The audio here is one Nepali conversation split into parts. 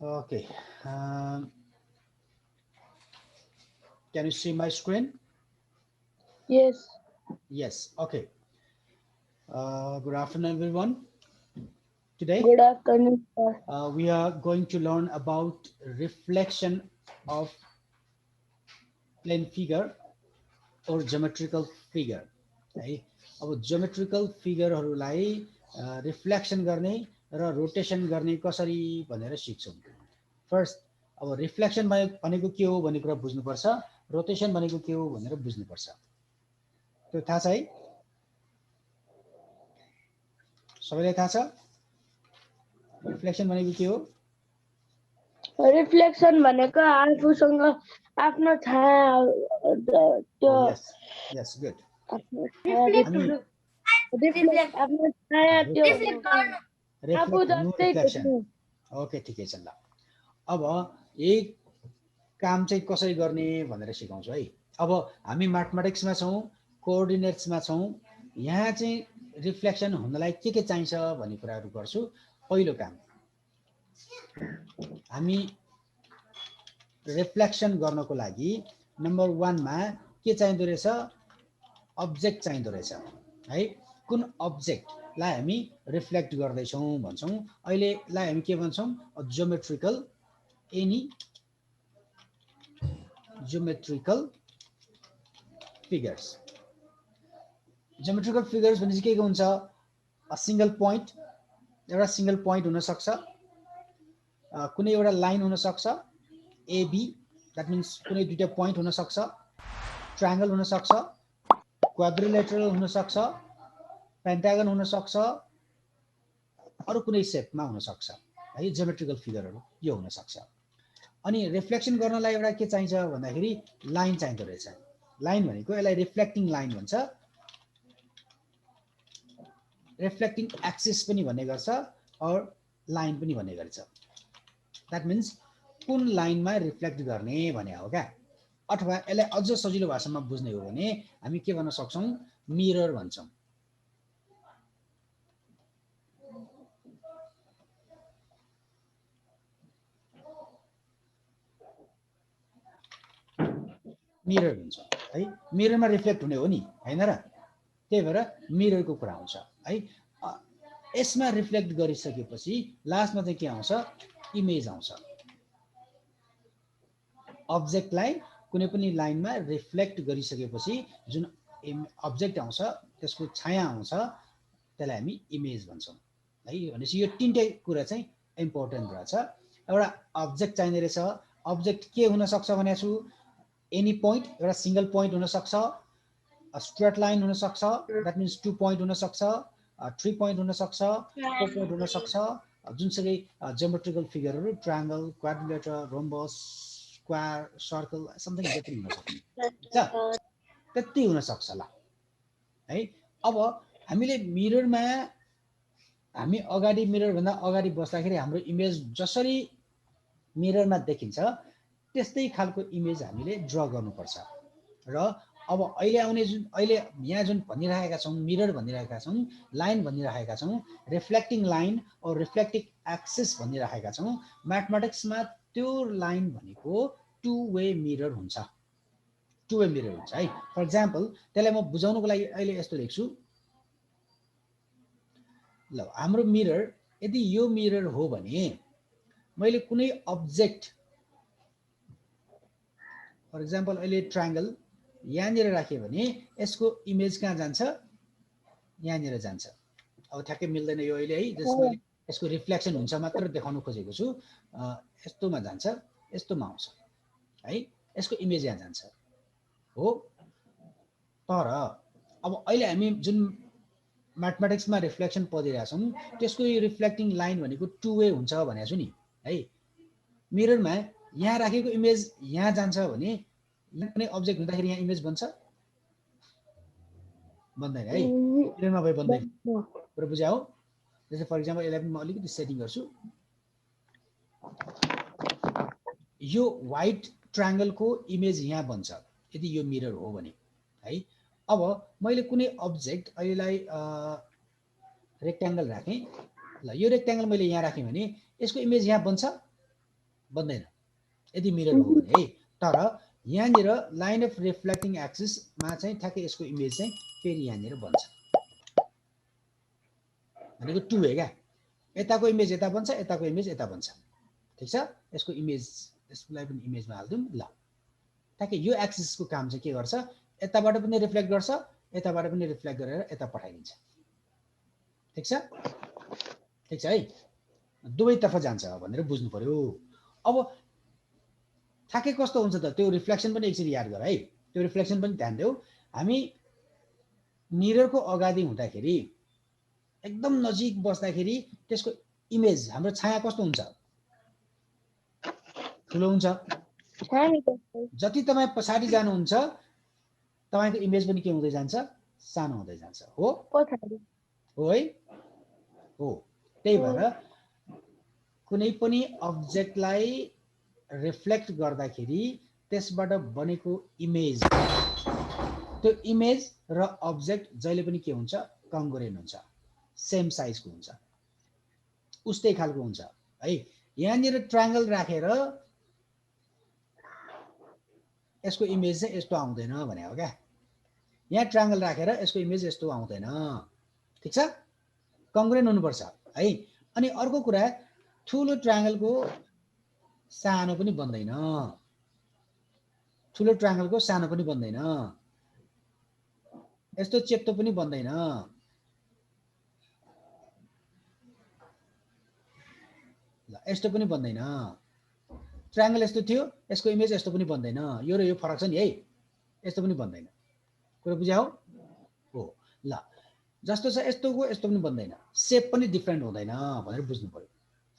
Okay. Can you see my screen? Yes. Yes. Okay. Good afternoon, everyone. Today, Good afternoon, sir. we are going to learn about reflection of plane figure or geometrical figure. है अब geometrical फिगरहरूलाई रिफ्लेक्सन गर्ने र रोटेसन गर्ने कसरी भनेर सिक्छौँ. फर्स्ट अब रिफ्लेक्सन भनेको के हो भन्ने कुरा बुझ्नुपर्छ, रोटेसन भनेको के हो भनेर बुझ्नुपर्छ. त्यो थाहा छ है? सबैलाई थाहा छ रिफ्लेक्सन भनेको के हो? रिफ्लेक्सन भनेको आफूसँग आफ्नो छाया त्यो यस यस गुड. आफ्नो छाया रिफ्लेक्ट आफ्नो छाया त्यो आफू रिफ्लेक्ट हुनु जस्तै रिफ्लेक्सन. देख्नु. ओके ठिकै छ ल. अब यही काम चाहिँ कसरी गर्ने भनेर सिकाउँछु है. अब हामी म्याथमेटिक्समा छौँ, कोअर्डिनेट्समा छौँ. यहाँ चाहिँ रिफ्लेक्सन हुनलाई के चाहिन्छ भन्ने कुराहरू गर्छु. पहिलो काम हामी रिफ्लेक्सन गर्नको लागि नम्बर 1 मा के चाहिँदो रहेछ? अब्जेक्ट चाहिँदो रहेछ है. कुन अब्जेक्टलाई हामी रिफ्लेक्ट गर्दैछौँ भन्छौँ. अहिलेलाई हामी के भन्छौँ? Geometrical any geometrical figures. Geometrical figures भने चाहिँ के हुन्छ? अ सिंगल पोइन्ट, एउटा सिंगल पोइन्ट हुन सक्छ, कुनै एउटा लाइन हुन सक्छ एबी, द्याट मिन्स कुनै दुईटा पोइन्ट हुन सक्छ, ट्रायंगल हुन सक्छ, क्वाड्रिलेटरल हुन सक्छ, पेन्टागन हुन सक्छ, अरु कुनै शेपमा हुन सक्छ है. ज्योमेट्रिकल फिगरहरू यो हुन सक्छ. अनि रिफ्लेक्सन गर्नलाई एउटा के चाहिन्छ भन्दाखेरि लाइन चाहिँदो रहेछ. लाइन भनेको यसलाई रिफ्लेक्टिङ लाइन भन्छ, रिफ्लेक्टिङ एक्सिस पनि भन्ने गर्छ और लाइन पनि भन्ने गर्छ. द्याट मिन्स कुन लाइनमा रिफ्लेक्ट गर्ने भने हो क्या. अथवा यसलाई अझ सजिलो भाषामा बुझ्ने हो भने हामी के भन्न सक्छौँ? मिरर भन्छौँ. मिरर भन्छौँ है. मिररमा रिफ्लेक्ट हुने हो नि, हैन र? त्यही भएर मिररको कुरा आउँछ है. यसमा रिफ्लेक्ट गरिसकेपछि लास्टमा चाहिँ के आउँछ? इमेज आउँछ. अब्जेक्टलाई कुनै पनि लाइनमा रिफ्लेक्ट गरिसकेपछि जुन अब्जेक्ट आउँछ, त्यसको छाया आउँछ, त्यसलाई हामी इमेज भन्छौँ है. भनेपछि यो तीनटै कुरा चाहिँ इम्पोर्टेन्ट रहेछ. एउटा अब्जेक्ट चाहिने रहेछ. अब्जेक्ट के हुन सक्छ भनेको छु? एनी पोइन्ट, एउटा सिंगल पोइन्ट हुन सक्छ, स्ट्रेट लाइन हुन सक्छ, द्याट मिन्स 2 पोइन्ट हुन सक्छ, 3 पोइन्ट हुन सक्छ, 4 पोइन्ट हुन सक्छ. जुनसुकै ज्योमेट्रिकल फिगरहरू triangle, quadrilateral, rhombus, square, circle, something जति हुन सक्छ. त्यति हुन सक्छ ल है. अब हामीले मिररमा हामी अगाडि मिरर भन्दा अगाडि बस्दाखेरि हाम्रो इमेज जसरी मिररमा देखिन्छ त्यस्तै खालको इमेज हामीले ड्र गर्नुपर्छ. र अब अहिले आउने जुन अहिले यहाँ जुन भनिरहेका छौँ, मिरर भनिरहेका छौँ, लाइन भनिरहेका छौँ, रिफ्लेक्टिङ लाइन और रिफ्लेक्टिङ एक्सिस भनिरहेका छौँ. म्याथमेटिक्समा त्यो लाइन भनेको टु वे मिरर हुन्छ. टु वे मिरर हुन्छ है. फर इक्जाम्पल त्यसलाई म बुझाउनको लागि अहिले यस्तो लेख्छु. ल हाम्रो मिरर यदि यो मिरर हो भने मैले कुनै अब्जेक्ट, फर इक्जाम्पल अहिले ट्रायंगल यहाँनिर राखेँ भने यसको इमेज कहाँ जान्छ? यहाँनिर जान्छ. अब ठ्याक्कै मिल्दैन यो अहिले है. जसमा यसको रिफ्लेक्सन हुन्छ मात्र देखाउन खोजेको छु. यस्तोमा जान्छ, यस्तोमा आउँछ है. यसको इमेज यहाँ जान्छ हो. तर अब अहिले हामी जुन म्याथमेटिक्समा रिफ्लेक्सन पढिरहेका छौँ त्यसको यो रिफ्लेक्टिङ लाइन भनेको टु वे हुन्छ भनेको छु नि है. मिररमा यहाँ राखेको इमेज यहाँ जान्छ भने यहाँ कुनै अब्जेक्ट हुँदाखेरि यहाँ इमेज बन्छ? बन्दैन है. मिररमा भए बन्दैन. कुरा बुझ्या हो? जस्तै फर इक्जाम्पल यसलाई पनि म अलिकति सेटिङ गर्छु. यो व्हाइट ट्रायंगलको इमेज यहाँ बन्छ यदि यो मिरर हो भने है. अब मैले कुनै अब्जेक्ट अहिलेलाई रेक्ट्याङ्गल राखेँ. ल यो रेक्ट्याङ्गल मैले यहाँ राखेँ भने यसको इमेज यहाँ बन्छ? बन्दैन यदि मिरर हो भने है। तर यहाँनिर लाइन अफ रिफ्लेक्टिङ एक्सिसमा चाहिँ ठ्याक्कै यसको इमेज चाहिँ फेरि यहाँनिर बन्छ भनेको टु वे क्या, यताको इमेज यता बन्छ, यताको इमेज यता बन्छ। ठिक छ, यसको इमेज यसलाई पनि इमेजमा हालिदिउँ ल। ठ्याक्कै यो एक्सिसको काम चाहिँ के गर्छ, यताबाट पनि रिफ्लेक्ट गर्छ, यताबाट पनि रिफ्लेक्ट गरेर यता पठाइदिन्छ। ठिक छ, ठिक छ है, दुवैतर्फ जान्छ भनेर बुझ्नु पर्यो। अब ठ्याक्कै कस्तो हुन्छ त त्यो रिफ्लेक्सन पनि एकचोटि याद गर है, त्यो रिफ्लेक्सन पनि ध्यान देऊ। हामी मिररको अगाडि हुँदाखेरि एकदम नजिक बस्दाखेरि त्यसको इमेज हाम्रो छाया कस्तो हुन्छ, ठुलो हुन्छ। जति तपाईँ पछाडि जानुहुन्छ तपाईँको इमेज पनि के हुँदै जान्छ, सानो हुँदै जान्छ। हो हो है, हो। त्यही भएर कुनै पनि अब्जेक्टलाई रिफ्लेक्ट गर्दाखेरि त्यसबाट बनेको इमेज, त्यो इमेज र अब्जेक्ट जहिले पनि के हुन्छ, कङ्ग्रुएन्ट हुन्छ, सेम साइजको हुन्छ, उस्तै खालको हुन्छ है। यहाँनिर ट्रायङ्गल राखेर यसको इमेज चाहिँ यस्तो आउँदैन भने हो क्या, यहाँ ट्रायङ्गल राखेर यसको इमेज यस्तो आउँदैन। ठिक छ, कङ्ग्रुएन्ट हुनुपर्छ है। अनि अर्को कुरा, ठुलो ट्रायङ्गलको सानो पनि बन्दैन, ठुलो ट्रायङ्गलको सानो पनि बन्दैन, यस्तो चेप्टो पनि बन्दैन। ल यस्तो पनि बन्दैन, ट्रायङ्गल यस्तो थियो, यसको इमेज यस्तो पनि बन्दैन। यो र यो फरक छ नि है, यस्तो पनि बन्दैन। कुरा बुझ्या हो ल। जस्तो छ यस्तोको यस्तो पनि बन्दैन, सेप पनि डिफ्रेन्ट हुँदैन भनेर बुझ्नु पर्यो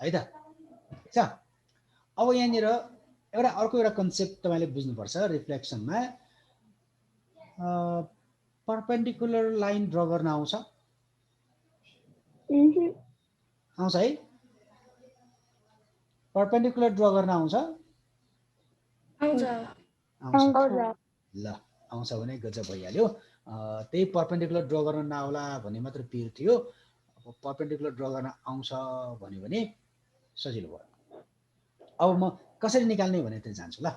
है त। ठिक छ, अब यहाँनिर अर्को एउटा कन्सेप्ट तपाईँले बुझ्नुपर्छ रिफ्लेक्सनमा। परपेन्डिकुलर लाइन ड्र गर्न आउँछ, आउँछ है, परपेन्डिकुलर ड्र गर्न आउँछ, ल आउँछ भने गजब भइहाल्यो। त्यही परपेन्डिकुलर ड्र गर्न नआउला भन्ने मात्र पिर थियो। अब परपेन्डिकुलर ड्र गर्न आउँछ भन्यो भने सजिलो भयो। अब म कसरी निकाल्ने भने त जान्छु ल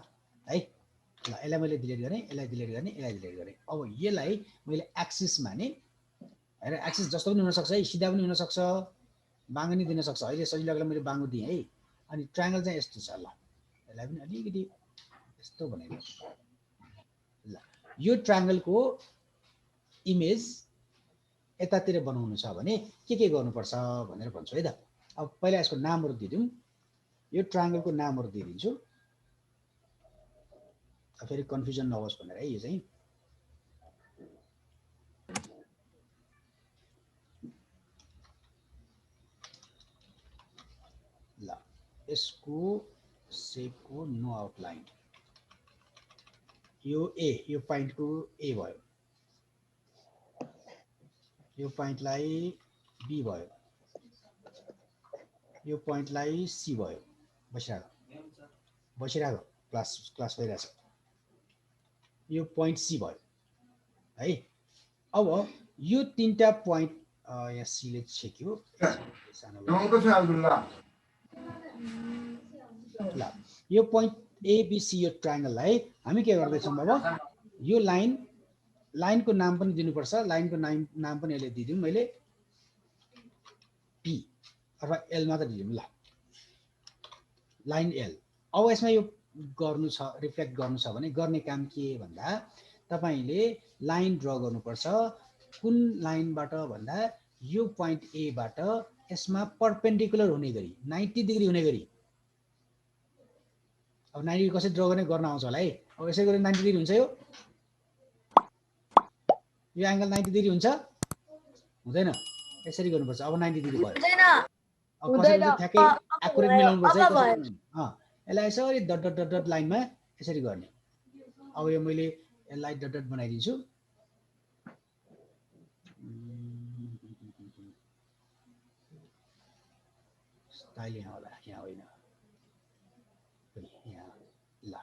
है। ल यसलाई मैले डिलिट गरेँ, यसलाई डिलिट गर्ने, यसलाई डिलिट गरेँ। अब यसलाई मैले एक्सिस माने, हेर एक्सिस जस्तो पनि हुनसक्छ है, सिधा पनि हुनसक्छ, बाङ्गो नि दिन सक्छ। अहिले सजिलोको लागि मैले बाङ्गो दिएँ है। अनि ट्रायङ्गल चाहिँ यस्तो छ, ल यसलाई पनि अलिकति यस्तो बनाइदिउँ। ल यो ट्रायङ्गलको इमेज यतातिर बनाउनु छ भने के गर्नुपर्छ भनेर भन्छु है त। अब पहिला यसको नामहरू दिदिउँ, यो ट्रायङ्गलको नामहरू दिइदिन्छु, फेरि कन्फ्युजन नहोस् भनेर है। यो चाहिँ ल यसको सेपको नो आउटलाइन, यो ए, यो पोइन्टको ए भयो, यो पोइन्टलाई बी भयो, यो पोइन्टलाई सी भयो। बसिरहेको क्लास भइरहेछ। यो पोइन्ट सी भयो है। अब यो तीनटा पोइन्ट यहाँ सीले छेक्यो, ल यो पोइन्ट एबिसी यो ट्रायङ्गललाई हामी के गर्दैछौँ अब, यो लाइनको नाम पनि दिनुपर्छ, लाइनको नाम पनि यसले दिदिउँ मैले, पी अथवा एल मात्र दिदिउँ ल, लाइन एल। अब यसमा यो गर्नु छ, रिफ्लेक्ट गर्नु छ भने गर्ने काम के भन्दा तपाईले लाइन ड्र गर्नुपर्छ। कुन लाइनबाट भन्दा यो पोइन्ट ए बाट यसमा परपेन्डिकुलर हुने गरी 90 डिग्री हुने गरी। अब 90 डिग्री कसरी ड्र गर्न आउँछ होला है। अब यसै गरी 90 डिग्री हुन्छ, यो एंगल 90 डिग्री हुन्छ हुँदैन, यसरी गर्नुपर्छ। अब 90 डिग्री भयो, अब कसरी ठ्याक्कै एक्युरेट मिलाउनु पर्छ है। यसलाई यसरी डट डट डट डट लाइनमा यसरी गर्ने। अब यो मैले यसलाई डट डट बनाइदिन्छु। स्टाइल यहाँ होला, यहाँ होइन, यहाँ ल।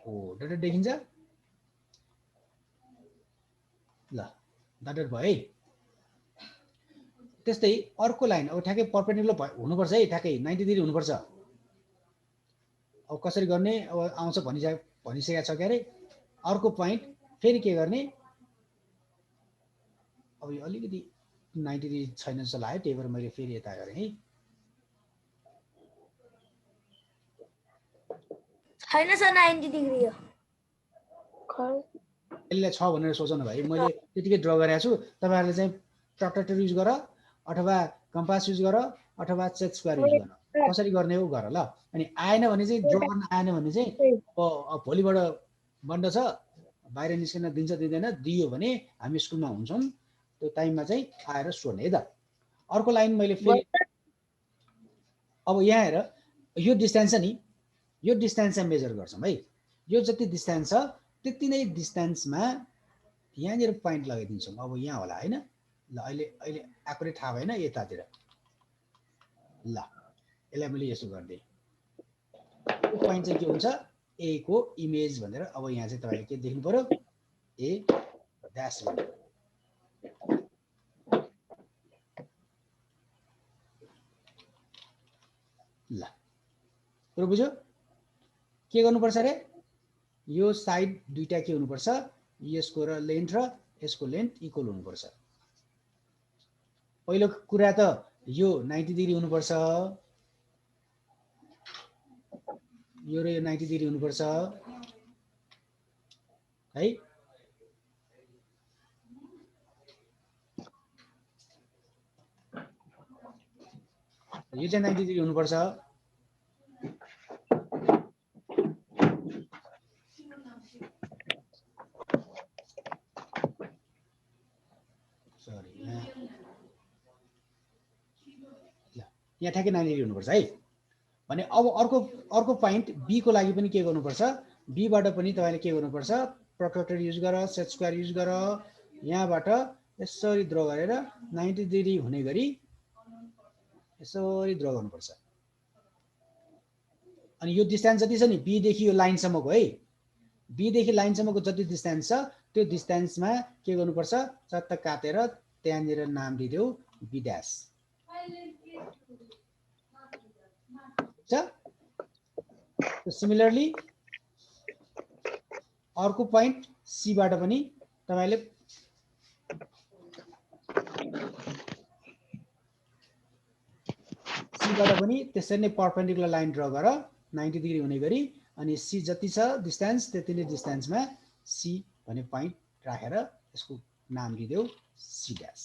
ओ डट डट देखिन्छ ल, डट डट भयो है। त्यस्तै अर्को लाइन अब ठ्याक्कै परपेन्डिकुलर हुनुपर्छ है, ठ्याक्कै 90 डिग्री हुनुपर्छ। अब कसरी गर्ने अब आउँछ भनिसकेको छ के अरे। अर्को पोइन्ट फेरि के गर्ने, अब यो अलिकति 90 डिग्री छैन जस्तो लाग्यो, त्यही भएर मैले फेरि यता गरेँ है। छैन सर 90 डिग्री हो। यसलाई छ भनेर सोचौँ न भाइ, मैले त्यतिकै ड्र गरेको छु। तपाईँहरूले चाहिँ प्रोट्र्याक्टर युज गर अथवा कम्पास युज गर अथवा सेट स्क्वायर युज गर, कसरी गर्ने हो गर ल। अनि आएन भने चाहिँ ड्र गर्न आएन भने चाहिँ अब भोलिबाट बन्द छ, बाहिर निस्किन दिन्छ दिँदैन, दियो भने हामी स्कुलमा हुन्छौँ, त्यो टाइममा चाहिँ आएर सोध्ने है त। अर्को लाइन मैले फेरि अब यहाँ हेर, यो डिस्टेन्स छ नि, यो डिस्टेन्स चाहिँ मेजर गर्छौँ है। यो जति डिस्टेन्स छ त्यति नै डिस्टेन्समा यहाँनिर पोइन्ट लगाइदिन्छौँ। अब यहाँ होला होइन, ल अहिले एकुरेट थाहा भएन यतातिर, ल यसलाई मैले यसो गरिदिएँ। यो पोइन्ट चाहिँ के हुन्छ, ए को इमेज भनेर। अब यहाँ चाहिँ तपाईँले के देख्नु पर्यो, ए ड्यास भन्नु। ल कुरो बुझ्यो, के गर्नुपर्छ अरे, यो साइड दुईटा के हुनुपर्छ, यसको र लेन्थ र यसको लेन्थ इक्वल हुनुपर्छ। पहिलो कुरा त यो 90 डिग्री हुनुपर्छ, यो र यो 90 डिग्री हुनुपर्छ है। यो चाहिँ 90 डिग्री हुनुपर्छ। सरी, यहाँ ठ्याक्कै 90 डिग्री हुनुपर्छ है। भने अब अर्को पोइन्ट बी को लागि पनि के गर्नुपर्छ, बी बाट पनि तपाईले के गर्नुपर्छ, प्रोट्र्याक्टर युज गर, सेट स्क्वायर युज गर, यहाँबाट यसरी ड्र गरेर 90 डिग्री हुने गरी यसरी ड्र गर्नुपर्छ। अनि यो डिस्टेन्स जति छ नि बी देखि यो लाइन सम्मको है, बी देखि लाइन सम्मको जति डिस्टेन्स छ त्यो डिस्टेन्समा के गर्नुपर्छ, चट्ट काटेर त्यहाँनिर नाम दिदेऊ बी ड्यास। सिमिलरली अर्को पोइन्ट सी बाट पनि तपाईले त्यसरी नै परपेन्डिकुलर लाइन ड्र गर 90 डिग्री हुने गरी। अनि सी जति छ डिस्टेन्स त्यति नै डिस्टेन्समा सी भन्ने पोइन्ट राखेर यसको नाम दिदेऊ सी ड्यास।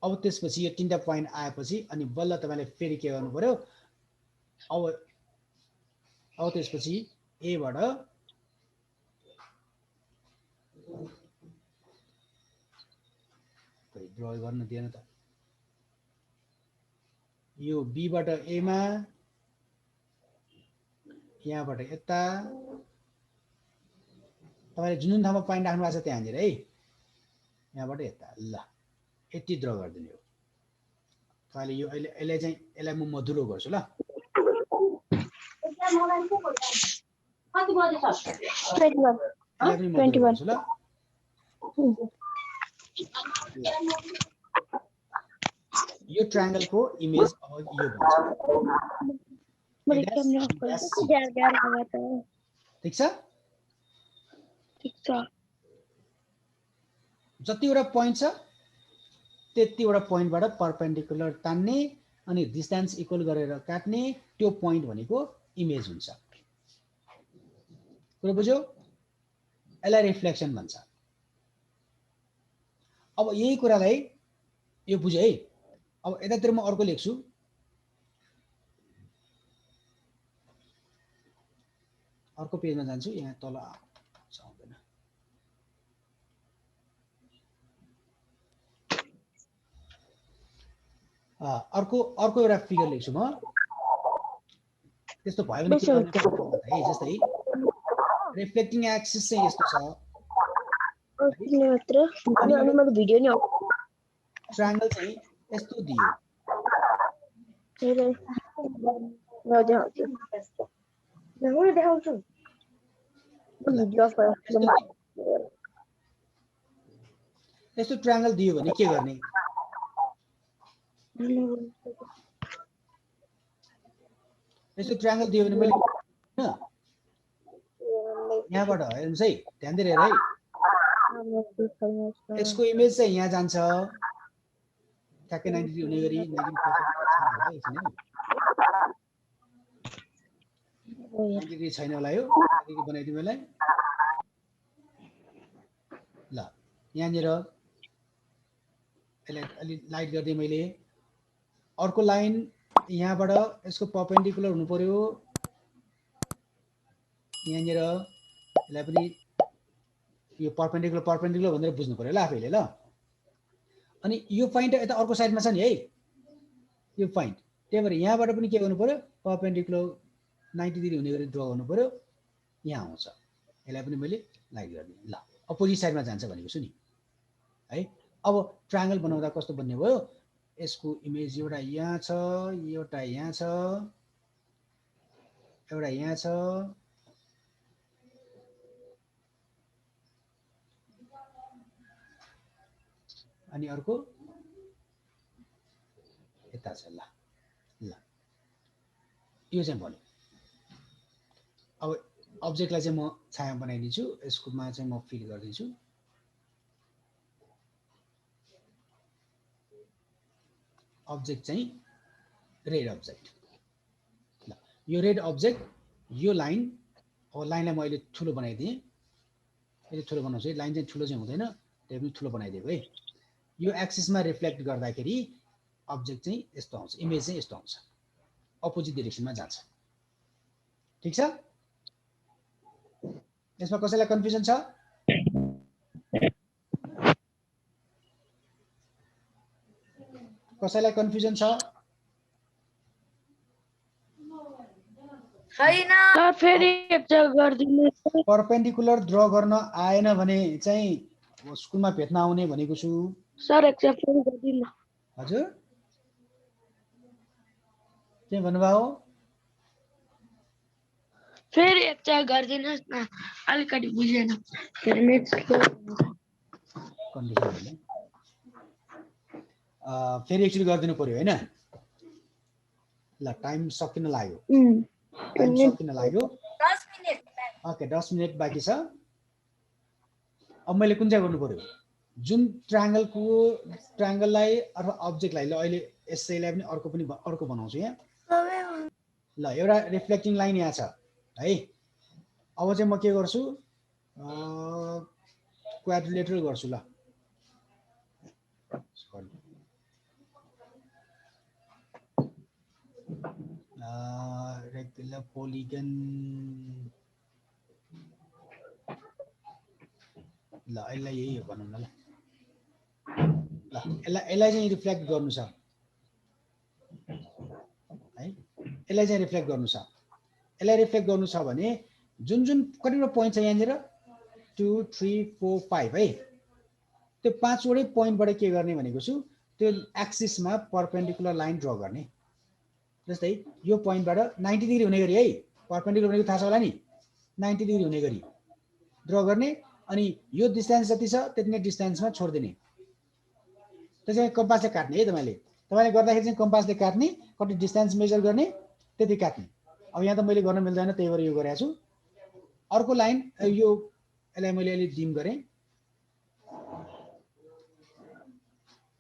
अब त्यसपछि यो तीनटा पोइन्ट आएपछि अनि बल्ल तपाईले फेरि के गर्नु पर्यो, अब त्यसपछि ए बाट ड्र गर्न दिएन त, यो बी बाट ए मा, यहाँबाट यता तपाईले जुन ठाउँमा पोइन्ट राख्नु भएको छ त्यहाँनिर है, यहाँबाट यता ल यति ड्र गरिदिनु हो। तपाईँले यो यसलाई चाहिँ यसलाई म मधुरो गर्छु ल। यो ट्रायंगलको इमेज अब यो भन्छ। ठीक छ, जतिवटा पोइन्ट छ त्यतिवटा पोइन्टबाट परपेन्डिकुलर तान्ने अनि डिस्टेन्स इक्वल गरेर काट्ने, त्यो पोइन्ट भनेको इमेज हुन्छ। कुरो बुझ्यौ, यसलाई रिफ्लेक्सन भन्छ। अब यही कुरालाई यो बुझ्यो है। अब यतातिर म अर्को लेख्छु, अर्को पेजमा जान्छु, यहाँ तल आउँदैन। अर्को एउटा फिगर लेख्छु म, त्यस्तो भयो भने के गर्ने है, जस्तै रिफ्लेक्टिङ एक्सिस चाहिँ यस्तो छ, ट्रायंगल चाहिँ यस्तो दियो। यस्तो ट्रायंगल दियो भने के गर्ने, यस्तो ट्रायंगल दियो भने मैले हैन यहाँबाट हेर्नुस् है ध्यान दिएर हेर है यसको इमेज चाहिँ यहाँ जान्छ ठ्याक्कै 90 डिग्री हुने गरी 90 डिग्री छैन होला यो 90 डिग्री बनाइदिउँ यसलाई ल यहाँनिर यसलाई अलि लाइट गरिदिएँ मैले अर्को लाइन यहाँबाट यसको परपेन्डिकुलर हुनु पर्यो यहाँनिर यसलाई पनि यो परपेन्डिकुलर भनेर बुझ्नु पर्यो ल आफैले ल अनि यो पोइन्ट यता अर्को साइडमा छ नि है यो पोइन्ट त्यही भएर यहाँबाट पनि के गर्नु पर्यो परपेन्डिकुलर 90 डिग्री हुने गरी ड्र गर्नु पर्यो यहाँ आउँछ यसलाई पनि मैले लाइट गरिदिएँ ल अपोजिट साइडमा जान्छ भनेको छु नि है अब ट्रायंगल बनाउँदा कस्तो बन्ने भयो यसको इमेज एउटा यहाँ छ एउटा यहाँ छ एउटा यहाँ छ अनि अर्को यता छ ल ल यो चाहिँ भन्यो अब अब्जेक्टलाई चाहिँ म छाया बनाइदिन्छु यसकोमा चाहिँ म फिल गरिदिन्छु अब्जेक्ट चाहिँ रेड अब्जेक्ट ल यो रेड अब्जेक्ट यो लाइन अब लाइनलाई म अहिले ठुलो बनाइदिएँ अहिले ठुलो बनाउँछु है लाइन चाहिँ ठुलो चाहिँ हुँदैन त्यही पनि ठुलो बनाइदिएको है यो एक्सिसमा रिफ्लेक्ट गर्दाखेरि अब्जेक्ट चाहिँ यस्तो आउँछ इमेज चाहिँ यस्तो आउँछ अपोजिट डाइरेक्सनमा जान्छ ठीक छ यसमा कसैलाई कन्फ्युजन छ कसैलाई कन्फ्युजन छ छैन सर फेरि एकचोटि गरिदिनुहोस् परपेन्डिकुलर ड्र गर्न आएन भने चाहिँ स्कुलमा भेट्न आउने भनेको छु सर एकचोटि फेरि गरिदिनु हजुर के भन्नुभयो फेरि एकचोटि गरिदिनुहोस् न अलिकति बुझेन कन्डिसन हैन फेरि एकचोटि गरिदिनु पर्यो हैन ल टाइम सकिन लाग्यो दस मिनट ओके 10 मिनेट बाँकी छ अब मैले कुन चाहिँ गर्नु पर्यो जुन ट्रायंगललाई अथवा अब्जेक्टलाई ल अहिले यसैलाई पनि अर्को बनाउँछु यहाँ ल एउटा रिफ्लेक्टिङ लाइन यहाँ छ है अब चाहिँ म के गर्छु क्वाड्रिलेटरल गर्छु ल रेक्टेंगुलर पोलिगन ल यसलाई यही हो भनौँ न ल यसलाई चाहिँ रिफ्लेक्ट गर्नु छ है यसलाई चाहिँ रिफ्लेक्ट गर्नु छ यसलाई रिफ्लेक्ट गर्नु छ भने जुन जुन कतिवटा पोइन्ट छ यहाँनिर 2 3 4 5 है त्यो पाँचवटै पोइन्टबाट के गर्ने भनेको छु त्यो एक्सिसमा परपेन्डिकुलर लाइन ड्र गर्ने जस्तै यो पोइन्टबाट 90 डिग्री हुने गरी है परपेन्डिकुलर भनेको थाहा छ होला नि 90 डिग्री हुने गरी ड्र गर्ने अनि यो डिस्टेन्स जति छ त्यति नै डिस्टेन्समा छोड्दिने त्यो चाहिँ कम्पासले काट्ने है तपाईँले गर्दाखेरि चाहिँ कम्पासले काट्ने कति डिस्टेन्स मेजर गर्ने त्यति काट्ने अब यहाँ त मैले गर्न मिल्दैन त्यही भएर यो गरेको छु अर्को लाइन यो यसलाई मैले अलि डिम गरेँ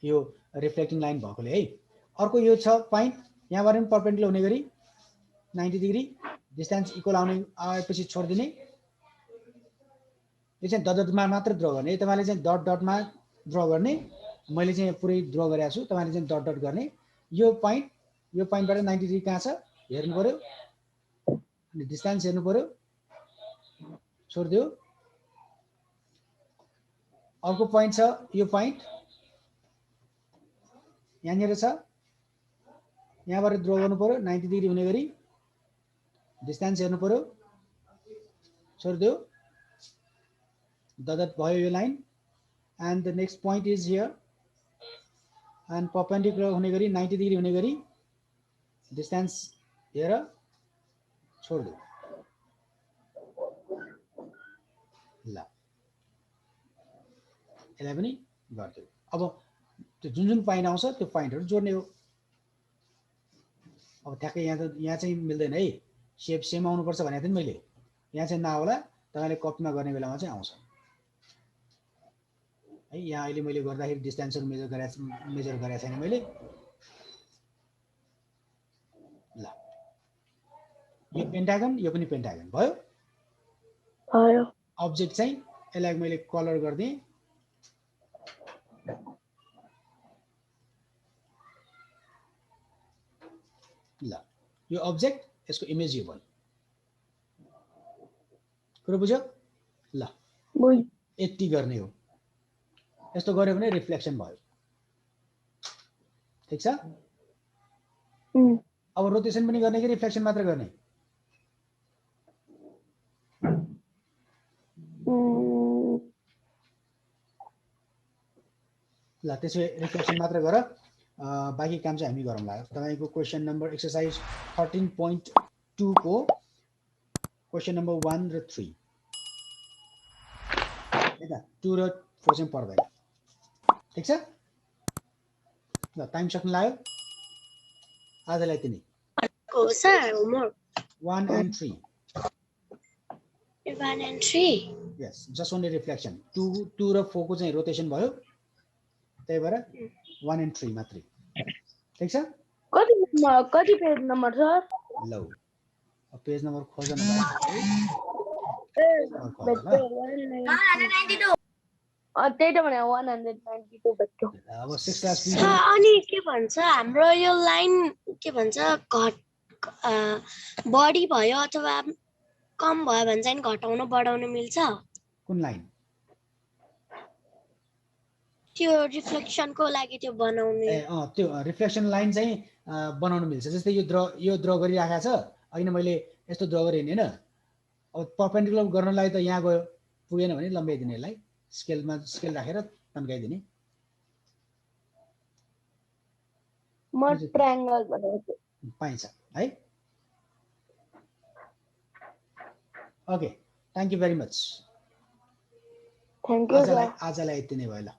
यो रिफ्लेक्टिङ लाइन भएकोले है अर्को यो छ पोइन्ट यहाँबाट पनि परपेन्डिकुलर हुने गरी 90 डिग्री डिस्टेन्स इक्वल आएपछि छोड्दिने यो चाहिँ डटमा मात्र ड्र गर्ने तपाईँले चाहिँ डटमा ड्र गर्ने मैले चाहिँ पुरै ड्र गरेको छु तपाईँले चाहिँ डट गर्ने यो पोइन्टबाट 90 डिग्री कहाँ छ हेर्नु पर्यो अनि डिस्टेन्स हेर्नु पर्यो छोडिदियो अर्को पोइन्ट छ यो पोइन्ट यहाँनिर छ यहाँबाट ड्र गर्नु पर्यो 90 डिग्री हुने गरी डिस्टेन्स हेर्नु पर्यो छोडिदियो डट भयो यो line and the next point is here and perpendicular हुने गरी 90 डिग्री हुने गरी डिस्टेन्स हेर छोडिदियो ल यसलाई पनि गरिदियो अब त्यो जुन जुन पोइन्ट आउँछ त्यो पोइन्टहरू जोड्ने हो अब ठ्याक्कै यहाँ चाहिँ मिल्दैन है, सेप सेम आउनुपर्छ भनेको थिएँ नि मैले, यहाँ चाहिँ नआउला, तपाईँले कपीमा गर्ने बेलामा चाहिँ आउँछ है। यहाँ अहिले मैले गर्दाखेरि डिस्टेन्सहरू मेजर गरेको छैन मैले। ल यो पेन्टागन, यो पनि पेन्टागन भयो। अब्जेक्ट चाहिँ यसलाई मैले कलर गरिदिएँ। ल यो अब्जेक्ट, यसको इमेज यो भयो। कुरो बुझ्यो? ल यति गर्ने हो। यस्तो गर्यो भने रिफ्लेक्सन भयो। ठिक छ? अब रोटेसन पनि गर्ने कि रिफ्लेक्सन मात्र गर्ने? ल त्यसो भए रिफ्लेक्सन मात्र गर, बाँकी काम चाहिँ हामी गरौँला। तपाईँको क्वेसन नम्बर एक्सर्साइज 13.2 को क्वेसन नम्बर 1 र 3 है त। 2 र 4 चाहिँ पर्दैन। ठिक छ? ल टाइम सक्नु लाग्यो आजलाई यति नै। Sir homework 1 and 3 1 and 3 yes, just only reflection. 2 र 4 को चाहिँ रोटेसन भयो, त्यही भएर 1 and 3 मात्रै। ठिक छ? कति पेज नम्बर सर? ल पेज नम्बर खोज्न ल। 192 त्यही त भने 192 भेट्यो। अब 6 क्लास अनि के भन्छ हाम्रो यो लाइन के भन्छ बढी भयो अथवा कम भयो भने चाहिँ घटाउन बढाउन मिल्छ? कुन लाइन? त्यो रिफ्लेक्सनको लागि त्यो बनाउने। त्यो रिफ्लेक्सन लाइन चाहिँ बनाउन मिल्छ। जस्तै यो ड्र गरिराखेको छ, अहिले मैले यस्तो ड्र गरेँ हैन। अब परपेन्डिकुलर गर्नलाई त यहाँ गयो, पुगेन भने लम्ब्याइदिने, यसलाई स्केल राखेर तन्काइदिने। म ट्रायंगल बनाउँछु, पाइन्छ है। Okay, thank you very much. Thank you sir. आजलाई यति नै भयो ल।